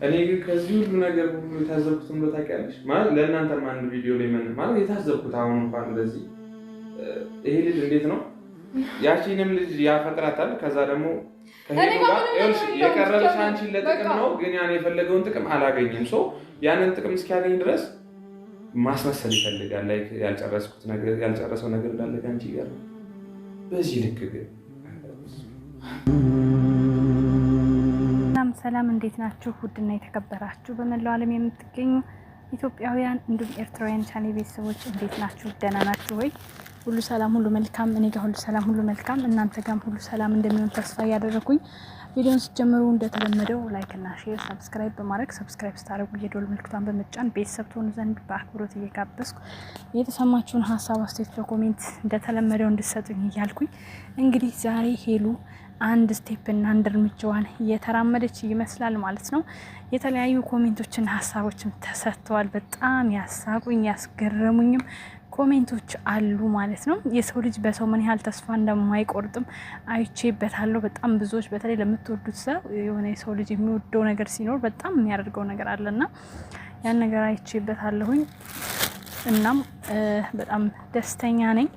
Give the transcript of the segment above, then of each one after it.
እኔ ግን ከዚህ ሁሉ ነገር ሁሉ የታዘብኩት እንደው ታውቂያለሽ ማለት ለእናንተም አንድ ቪዲዮ ላይ ማለት የታዘብኩት አሁን እንኳን እንደዚህ ይሄ ልጅ እንዴት ነው ያቺንም ልጅ ያፈቅራታል። ከዛ ደግሞ የቀረበሽ አንቺን ለጥቅም ነው፣ ግን ያን የፈለገውን ጥቅም አላገኝም። ሰው ያንን ጥቅም እስኪያገኝ ድረስ ማስመሰል ይፈልጋል። ላይ ያልጨረሰው ነገር እንዳለ ከአንቺ ጋር በዚህ ልክ ግን ሰላም እንዴት ናችሁ? ውድና የተከበራችሁ በመላው ዓለም የምትገኙ ኢትዮጵያውያን እንዲሁም ኤርትራውያን ቻኔ ቤተሰቦች እንዴት ናችሁ? ደህና ናችሁ ወይ? ሁሉ ሰላም ሁሉ መልካም፣ እኔ ጋር ሁሉ ሰላም ሁሉ መልካም፣ እናንተ ጋርም ሁሉ ሰላም እንደሚሆን ተስፋ እያደረኩኝ ቪዲዮን ስትጀምሩ እንደተለመደው ላይክ እና ሼር ሰብስክራይብ በማድረግ ሰብስክራይብ ስታደርጉ የደወል ምልክቷን በመጫን ቤተሰብ ትሆኑ ዘንድ በአክብሮት እየጋበዝኩ የተሰማችሁን ሀሳብ አስተያየት በኮሜንት እንደተለመደው እንድትሰጡኝ እያልኩኝ እንግዲህ ዛሬ ሄሉ አንድ ስቴፕ እና አንድ እርምጃዋን እየተራመደች ይመስላል ማለት ነው። የተለያዩ ኮሜንቶችና ሀሳቦችም ተሰጥተዋል። በጣም ያሳቁኝ ያስገረሙኝም ኮሜንቶች አሉ ማለት ነው። የሰው ልጅ በሰው ምን ያህል ተስፋ እንደማይቆርጥም አይቼበታለሁ። በጣም ብዙዎች በተለይ ለምትወዱት ሰው የሆነ የሰው ልጅ የሚወደው ነገር ሲኖር በጣም የሚያደርገው ነገር አለና ያን ነገር አይቼበታለሁኝ። እናም በጣም ደስተኛ ነኝ።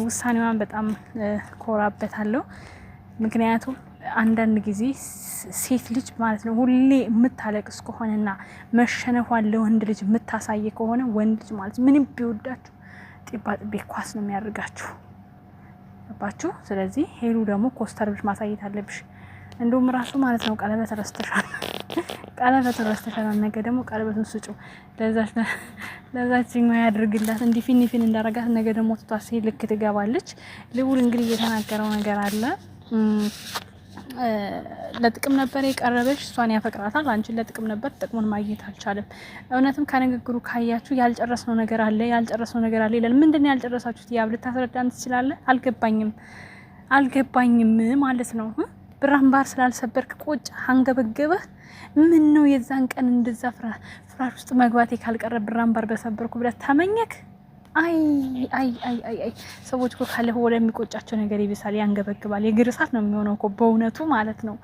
ውሳኔዋን በጣም ኮራበታለሁ። ምክንያቱም አንዳንድ ጊዜ ሴት ልጅ ማለት ነው ሁሌ የምታለቅስ ከሆነና መሸነፏን ለወንድ ልጅ የምታሳይ ከሆነ ወንድ ልጅ ማለት ምንም ቢወዳችሁ ጢባ ጥቤ ኳስ ነው የሚያደርጋችሁ። ገባችሁ? ስለዚህ ሄሉ ደግሞ ኮስተር ብለሽ ማሳየት አለብሽ። እንደውም ራሱ ማለት ነው ቀለበት ረስተሻል፣ ነገ ደግሞ ቀለበቱን ስጩ ለዛችኛው ያድርግላት። እንዲህ ፊኒፊን እንዳረጋት ነገ ደግሞ ትቷስ ልክ ትገባለች። ልውል እንግዲህ እየተናገረው ነገር አለ። ለጥቅም ነበር የቀረበሽ፣ እሷን ያፈቅራታል፣ አንቺን ለጥቅም ነበር፣ ጥቅሙን ማግኘት አልቻለም። እውነትም ከንግግሩ ካያችሁ ያልጨረስነው ነገር አለ ይላል። ምንድነው ያልጨረሳችሁት? ያብ ልታስረዳን ትችላለህ? አልገባኝም ማለት ነው። ብራምባር ስላልሰበርክ ቆጭ አንገበገበህ? ምን ነው የዛን ቀን እንደዛ ፍራሽ ውስጥ መግባቴ ካልቀረ ብራምባር በሰበርኩ ብለህ ተመኘክ? አይ ሰዎች እኮ ካለ ወደ የሚቆጫቸው ነገር ይብሳል፣ ያንገበግባል። የግር እሳት ነው የሚሆነው እኮ በእውነቱ ማለት ነው።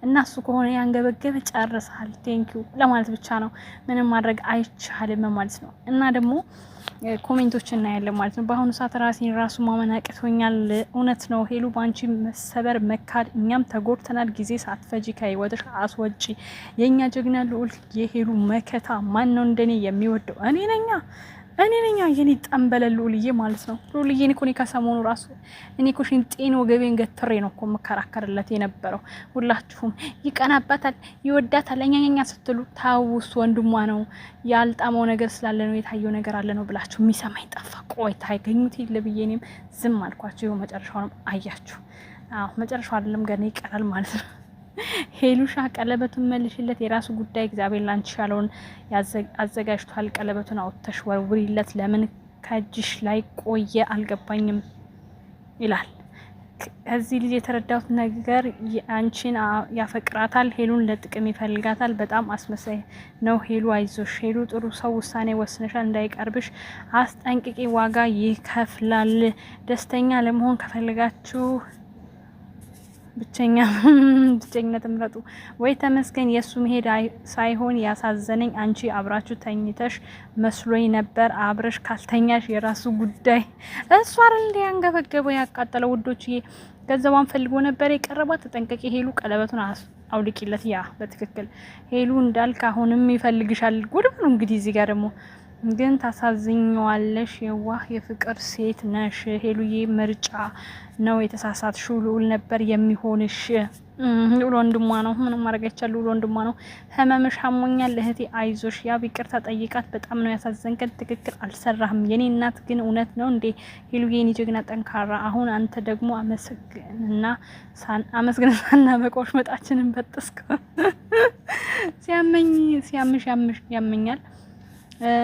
እና እሱ ከሆነ ያንገበገበ ጨርሰሃል፣ ቴንኪው ለማለት ብቻ ነው። ምንም ማድረግ አይቻልም ማለት ነው። እና ደግሞ ኮሜንቶችን እናያለን ማለት ነው። በአሁኑ ሰዓት ራሱ ማመን አቅቶኛል። እውነት ነው ሄሉ፣ ባንቺ መሰበር መካድ እኛም ተጎድተናል። ጊዜ ሳትፈጂ ከህይወትሽ አስወጪ። የኛ ጀግና ልዑል፣ የሄሉ መከታ ማን ነው እንደኔ የሚወደው? እኔ ነኝ የኔ ጠንበለል ልዑልዬ ማለት ነው። ልዑልዬ እኔ ከሰሞኑ ራሱ እኔ እኮ ሽንጤን ወገቤን ገትሬ ነው እኮ መከራከርለት የነበረው። ሁላችሁም ይቀናባታል፣ ይወዳታል እኛኛ ስትሉ ታውስ ወንድሟ ነው ያልጣመው ነገር ስላለ ነው የታየው ነገር አለ ነው ብላችሁ የሚሰማኝ ጠፋ። ቆይ ታገኙት ለብዬ እኔም ዝም አልኳችሁ። ይኸው መጨረሻውንም አያችሁ። መጨረሻው አይደለም ገና ይቀራል ማለት ነው። ሄሉሻ ቀለበቱን መልሽለት፣ የራሱ ጉዳይ። እግዚአብሔር ላንቺ ያለውን አዘጋጅቷል። ቀለበቱን አውጥተሽ ወርውሪለት። ለምን ከእጅሽ ላይ ቆየ አልገባኝም ይላል። ከዚህ ልጅ የተረዳሁት ነገር አንቺን ያፈቅራታል፣ ሄሉን ለጥቅም ይፈልጋታል። በጣም አስመሳይ ነው። ሄሉ አይዞሽ፣ ሄሉ ጥሩ ሰው ውሳኔ ወስነሻል። እንዳይቀርብሽ አስጠንቅቂ፣ ዋጋ ይከፍላል። ደስተኛ ለመሆን ከፈለጋችሁ ብቸኝነት ምረጡ። ወይ ተመስገን። የሱ መሄድ ሳይሆን ያሳዘነኝ አንቺ አብራችሁ ተኝተሽ መስሎኝ ነበር። አብረሽ ካልተኛሽ የራሱ ጉዳይ። እሱ አይደል እንደ ያንገበገበው ያቃጠለው። ውዶችዬ ገንዘቧን ፈልጎ ነበር የቀረባት። ተጠንቀቂ ሄሉ፣ ቀለበቱን አውልቂለት። ያ በትክክል ሄሉ እንዳልክ አሁንም ይፈልግሻል። ጉድ ነው እንግዲህ። እዚህ ጋር ደግሞ ግን ታሳዝኛለሽ። የዋህ የፍቅር ሴት ነሽ ሄሉዬ። ምርጫ ነው የተሳሳትሽው። ልዑል ነበር የሚሆንሽ። ልዑል ወንድሟ ነው። ምንም ማድረግ አይቻልም። ልዑል ወንድሟ ነው። ህመምሽ አሞኛል እህቴ፣ አይዞሽ። ያ ይቅርታ ጠይቃት። በጣም ነው ያሳዘንከን። ትክክል አልሰራህም የኔ እናት። ግን እውነት ነው እንዴ ሄሉዬ፣ የኔ ጀግና ጠንካራ። አሁን አንተ ደግሞ አመስግንና ሳናበቃሽ መጣችንን በጥስከው። ሲያምሽ ያመኛል።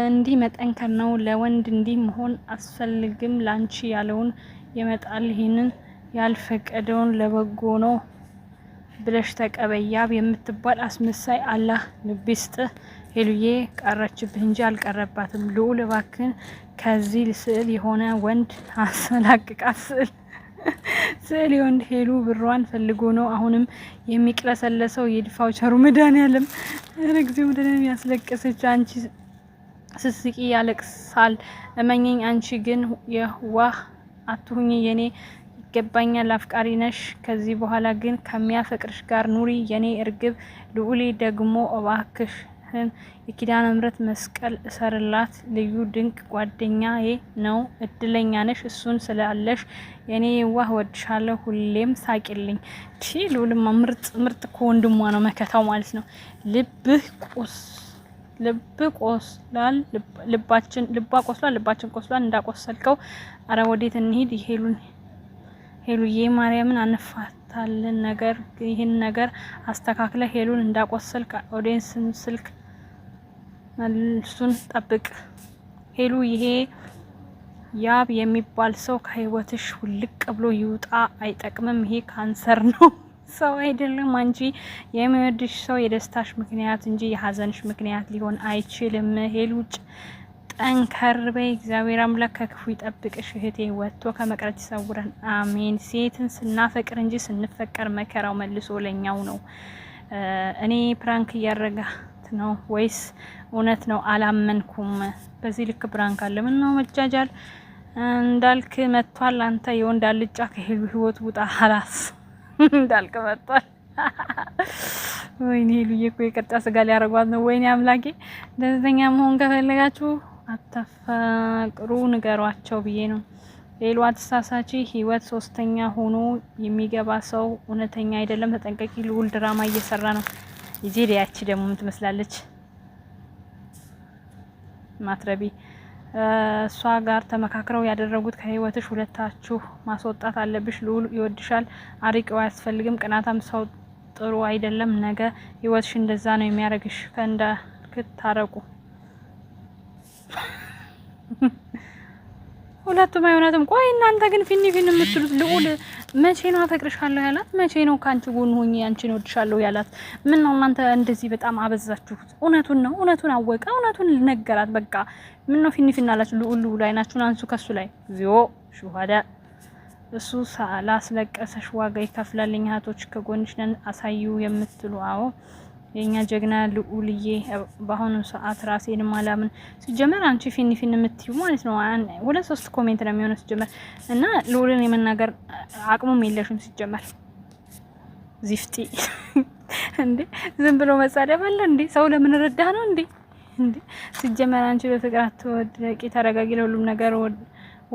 እንዲህ መጠንከር ነው። ለወንድ እንዲህ መሆን አስፈልግም። ላንቺ ያለውን ይመጣል። ይሄንን ያልፈቀደውን ለበጎ ነው ብለሽ ተቀበያብ የምትባል አስመሳይ አላህ ልብ ይስጥህ። ሄሉዬ ቀረችብህ እንጂ አልቀረባትም። ልዑል እባክህን ከዚህ ስዕል የሆነ ወንድ አሰላቅቃት። ስዕል ስዕል ወንድ ሄሉ ብሯን ፈልጎ ነው አሁንም የሚቅለሰለሰው የድፋው ቸሩ መድኃኒዓለም ረግዚው መድኃኒዓለም ያስለቀሰች አንቺ ስስቂ ያለቅሳል እመኘኝ አንቺ ግን የዋህ አትሁኝ የኔ ይገባኛል አፍቃሪ ነሽ ከዚህ በኋላ ግን ከሚያፈቅርሽ ጋር ኑሪ የኔ እርግብ ልዑሌ ደግሞ እባክሽን የኪዳነ ምሕረት መስቀል እሰርላት ልዩ ድንቅ ጓደኛዬ ነው እድለኛ ነሽ እሱን ስላለሽ የኔ የዋህ ወድሻለሁ ሁሌም ሳቂልኝ ልዑልማ ምርጥ ከወንድሟ ነው መከታው ማለት ነው ልብ ቆስሏል ልባችን ቆስሏል እንዳቆሰልከው አረ ወዴት እንሂድ ሄሉዬ ማርያምን አንፋታለን ነገር ይሄን ነገር አስተካክለ ሄሉን እንዳቆሰልክ ኦዲየንስን ስልክ መልሱን ጠብቅ ሄሉ ይሄ ያብ የሚባል ሰው ከህይወትሽ ውልቅ ብሎ ይውጣ አይጠቅምም ይሄ ካንሰር ነው ሰው አይደለም አንቺ የሚወድሽ ሰው የደስታሽ ምክንያት እንጂ የሀዘንሽ ምክንያት ሊሆን አይችልም ሄሉጭ ጠንከር በይ እግዚአብሔር አምላክ ከክፉ ይጠብቅሽ እህቴ ወጥቶ ከመቅረት ይሰውረን አሜን ሴትን ስናፈቅር እንጂ ስንፈቀር መከራው መልሶ ለኛው ነው እኔ ፕራንክ እያረጋት ነው ወይስ እውነት ነው አላመንኩም በዚህ ልክ ፕራንክ አለ ምን ነው መጃጃል እንዳልክ መጥቷል አንተ የወንድ አልጫ ከሄሉ ህይወት ውጣ ሐላስ እንዳልክ መጥቷል ወይኔ ሄሉዬ እኮ የቀጣ ስጋ ሊያረጓት ነው ወይኔ አምላኬ ደስተኛ መሆን ከፈለጋችሁ አታፈቅሩ ንገሯቸው ብዬ ነው ሄሉ አትሳሳቺ ህይወት ሶስተኛ ሆኖ የሚገባ ሰው እውነተኛ አይደለም ተጠንቀቂ ልዑል ድራማ እየሰራ ነው ይጄሪያቺ ደግሞ ምን ትመስላለች ማትረቢ እሷ ጋር ተመካክረው ያደረጉት ከህይወትሽ ሁለታችሁ ማስወጣት አለብሽ ልዑል ይወድሻል አሪቀው አያስፈልግም ቅናታም ሰው ጥሩ አይደለም ነገ ህይወትሽ እንደዛ ነው የሚያረግሽ ከእንዳልክታረቁ ሁለቱም አይሆናትም ቆይ እናንተ ግን ፊኒ የምትሉት ልዑል መቼ ነው አፈቅርሻለሁ ያላት መቼ ነው ካንቺ ጎን ሆኜ አንቺን ወድሻለሁ ያላት ምን ነው እናንተ እንደዚህ በጣም አበዛችሁት እውነቱን አወቀ እውነቱን ነገራት በቃ ምን ነው ፊኒ አላችሁ ልዑል አይናችሁን አንሱ ከሱ ላይ ዚዮ ሹሃዳ እሱ ሳላስለቀሰሽ ዋጋ ይከፍላል እኛቶች ከጎንሽ ነን አሳዩ የምትሉ አዎ የኛ ጀግና ልዑልዬ በአሁኑ ሰዓት ራሴን ማላምን ሲጀመር አንቺ ፊኒ የምትዩ ማለት ነው ሁለት ሶስት ኮሜንት ነው የሚሆነው ሲጀመር እና ልዑልን የመናገር አቅሙም የለሽም ሲጀመር ዚፍቲ እንዴ ዝም ብሎ መሳደብ አለ እንዴ ሰው ለምን ረዳህ ነው እንዴ ሲጀመር አንቺ በፍቅር አትወደቂ ተረጋጊ ለሁሉም ነገር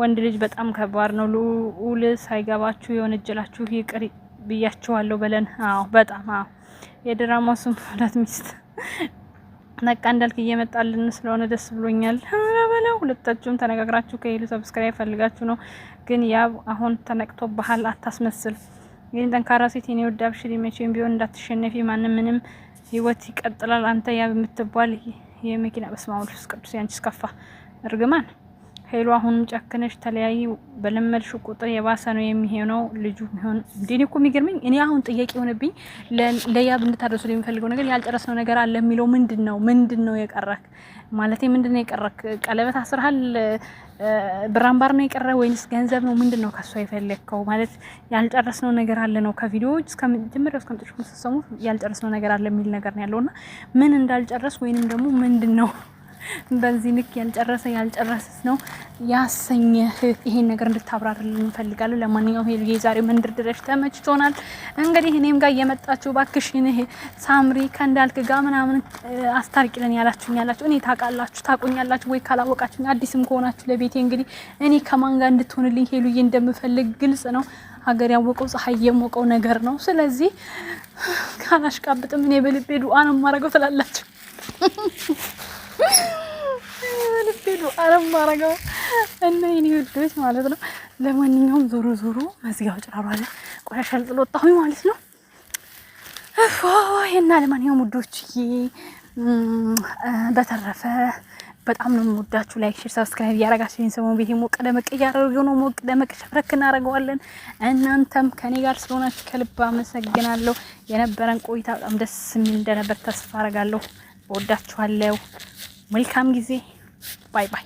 ወንድ ልጅ በጣም ከባድ ነው ልዑል ሳይገባችሁ የወነጀላችሁ ይቅር ብያችኋለሁ በለን አዎ በጣም አዎ የድራማው ስም ሁለት ሚስት ነቃ እንዳልክ እየመጣልን ስለሆነ ደስ ብሎኛል አረበለው ሁለታችሁም ተነጋግራችሁ ከሄሉ ሰብስክራይብ ፈልጋችሁ ነው ግን ያብ አሁን ተነቅቶ ባህል አታስመስል ግን ጠንካራ ሴት የኔ ወዳብ ሽሪ መቼም ቢሆን እንዳትሸነፊ ማንንም ምንም ህይወት ይቀጥላል አንተ ያብ የምትባል የመኪና በስማውል ቅዱስ ያንቺስ ከፋ እርግማን ሄሉ አሁንም ጨክነሽ ተለያይ በለመድሽ ቁጥር የባሰ ነው የሚሆነው ልጁ ቢሆን እንዴ እኮ የሚገርመኝ እኔ አሁን ጥያቄ ሆነብኝ ለያብ እንድታደርሱ የሚፈልገው ነገር ያልጨረስነው ነገር አለ የሚለው ምንድነው የቀረክ ማለቴ ምንድነው የቀረክ ቀለበት አስርሃል ብራምባር ነው የቀረ ወይንስ ገንዘብ ነው ምንድነው ከሷ የፈለከው ማለት ያልጨረስነው ነገር አለ ነው ከቪዲዮዎች እስከመጀመሪያው እስከመጨረሻው ተሰሙ ያልጨረስነው ነገር አለ የሚል ነገር ነው ያለውና ምን እንዳልጨረስ ወይንም ደግሞ ምንድነው በዚህ ልክ ያልጨረሰስ ነው ያሰኘህ ይሄን ነገር እንድታብራራልን እንፈልጋለን ለማንኛውም ሄሉ የዛሬ መንደርደረሽ ተመችቶናል እንግዲህ እኔም ጋር እየመጣችሁ ባክሽን ይሄ ሳምሪ ከእንዳልክ ጋር ምናምን አስታርቂልን ያላችሁ እኔ ታቁኛላችሁ ወይ ካላወቃችሁ አዲስም ከሆናችሁ ለቤቴ እንግዲህ እኔ ከማን ጋር እንድትሆንልኝ ሄሉዬ እንደምፈልግ ግልጽ ነው ሀገር ያወቀው ፀሐይ የሞቀው ነገር ነው ስለዚህ ካላሽቃብጥም እኔ በልቤ ዱአ ነው ማረገው ትላላችሁ ልቤዱ አረማረጋው እና የኔ ውዶች ማለት ነው ለማንኛውም ዞሮ መዝጊያው ጭራሩ አለ ቆሻሻ ልጥሎጣሁኝ ማለት ነው እና ለማንኛውም ውዶችዬ በተረፈ በጣም ነው የምወዳችሁ ላይክ ሼር ሰብስክራይብ ያረጋችሁ ይሄን ሰሞን ቤቴ ሞቅ ደመቅ ያደረገው ነው ሞቅ ደመቅ ሸፍረክ እናደርገዋለን እናንተም ከኔ ጋር ስለሆናችሁ ከልብ አመሰግናለሁ የነበረን ቆይታ በጣም ደስ የሚል እንደነበር ተስፋ አረጋለሁ ወዳችኋለሁ መልካም ጊዜ ባይ ባይ